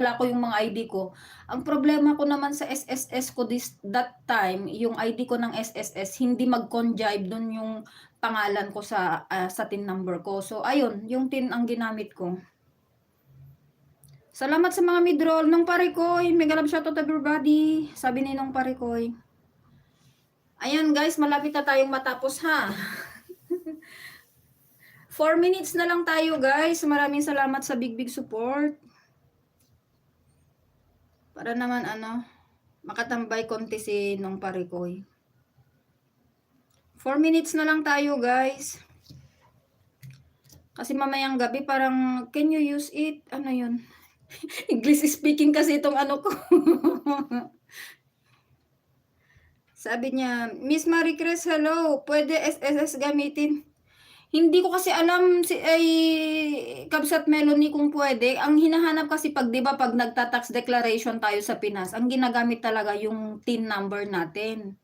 wala ko yung mga ID ko. Ang problema ko naman sa SSS ko that time, yung ID ko ng SSS hindi mag-conjive dun yung pangalan ko sa TIN number ko. So ayun, yung TIN ang ginamit ko. Salamat sa mga midroll nung Parikoy. Mega love shoutout everybody. Sabi ni nung Parikoy. Ayan guys, malapit na tayong matapos ha. 4 minutes na lang tayo guys. Maraming salamat sa big support. Para naman makatambay konti si nung Parikoy. 4 minutes na lang tayo guys. Kasi mamayang gabi parang, can you use it? Ano yun? English speaking kasi itong ano ko. Sabi niya, Miss Marie Chris, hello, pwede SSS gamitin? Hindi ko kasi alam Kabsat Melanie kung pwede. Ang hinahanap kasi pag 'di ba pag nagta-tax declaration tayo sa Pinas, ang ginagamit talaga yung TIN number natin.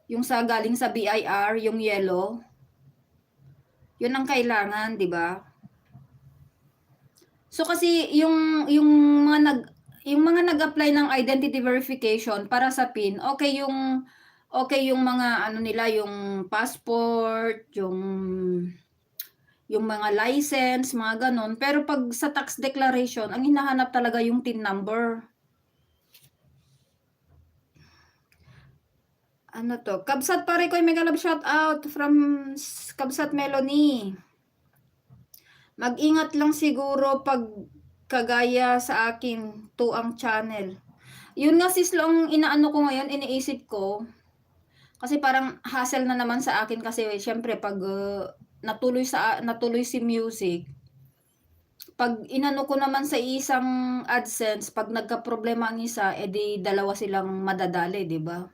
Yung galing sa BIR, yung yellow. Yun ang kailangan, 'di ba? So kasi yung mga nag-apply ng identity verification para sa PIN, okay yung mga nila, yung passport, yung mga license, mga ganon. Pero pag sa tax declaration, ang hinahanap talaga yung TIN number. Ano to? Kabsat pare ko, mega love shout out from Kabsat Melanie. Mag-ingat lang siguro pag kagaya sa akin, to ang channel. Yun nga sis lang inaano ko ngayon, iniisip ko. Kasi parang hassle na naman sa akin kasi syempre pag natuloy si music, pag inano ko naman sa isang AdSense, pag nagka-problema ang isa, edi dalawa silang madadali, 'di ba?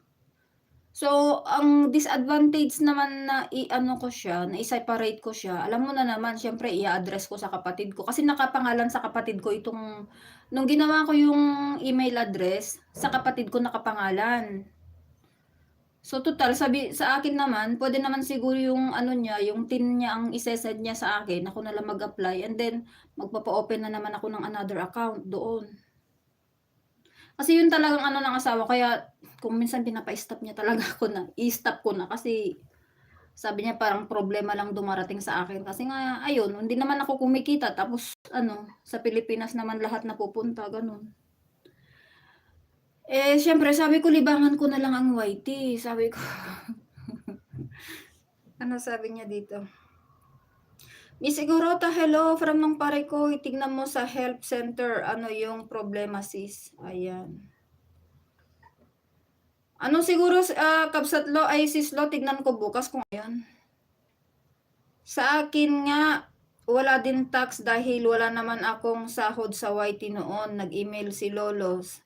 So, ang disadvantage naman na ko siya, na i-separate ko siya, alam mo na naman siyempre i-a-address ko sa kapatid ko kasi nakapangalan sa kapatid ko itong nung ginawa ko yung email address, sa kapatid ko nakapangalan. So total sabi sa akin naman, pwede naman siguro yung niya, yung TIN niya ang ise-send niya sa akin, ako na lang mag-apply and then magpapa-open na naman ako ng another account doon. Kasi yun talagang ng asawa kaya kung minsan pinapa-stop niya talaga ako na i-stop ko na kasi sabi niya parang problema lang dumarating sa akin kasi nga ayun, hindi naman ako kumikita tapos sa Pilipinas naman lahat napupunta, gano'n. Siyempre sabi ko libangan ko na lang ang YT, sabi ko. Ano sabi niya dito? Miss Igorota, hello from nung pare ko, tignan mo sa help center, ano yung problema sis? Ayan. Ano siguro, Kabsatlo ay sislo, tignan ko bukas kung ayan. Sa akin nga, wala din tax dahil wala naman akong sahod sa YT noon. Nag-email si Lolos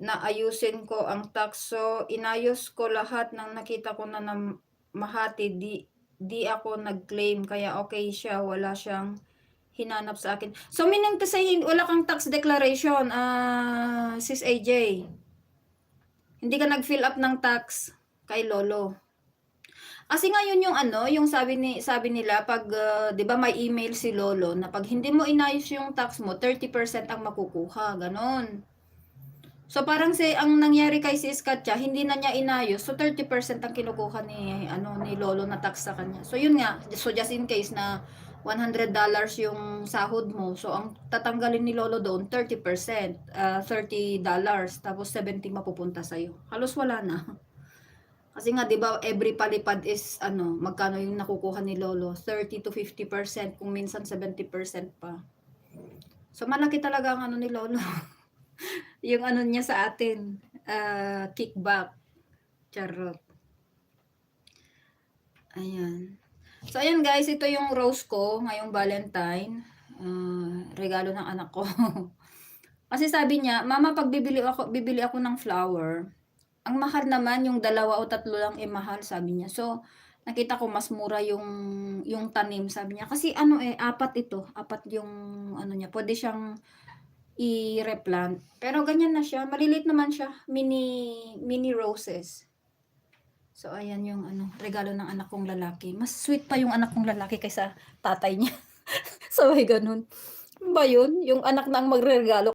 na ayusin ko ang tax. So, inayos ko lahat ng nakita ko na mahati. Di ako nag-claim. Kaya okay siya. Wala siyang hinanap sa akin. So, meaning to say, wala kang tax declaration, Sis AJ. Hindi ka nag-fill up ng tax kay Lolo. Kasi ngayon yung yung sabi nila pag 'di ba may email si Lolo na pag hindi mo inayos yung tax mo, 30% ang makukuha, ganon. So parang ang nangyari kay si Skatcha, hindi na niya inayos. So 30% ang kinukuha ni Lolo na tax sa kanya. So yun nga, so just in case na $100 yung sahod mo. So ang tatanggalin ni Lolo doon 30%, $30, tapos 70 mapupunta sa iyo. Halos wala na. Kasi nga 'di ba every palipad is magkano yung nakukuha ni Lolo? 30 to 50%, kung minsan 70% pa. So malaki talaga ang ni Lolo. Yung niya sa atin, kickback. Charot. Ayan. So ayan guys, ito yung rose ko ngayong Valentine. Regalo ng anak ko. Kasi sabi niya, "Mama, pag bibili ako ng flower, ang mahal naman yung 2 o 3 lang mahal," sabi niya. So, nakita ko mas mura yung tanim, sabi niya. Kasi 4 yung niya, pwede siyang i-replant. Pero ganyan na siya, maliliit naman siya, mini roses. So, ayan yung regalo ng anak kong lalaki. Mas sweet pa yung anak kong lalaki kaysa tatay niya. So, ganun. Ano ba yun? Yung anak na ang magregalo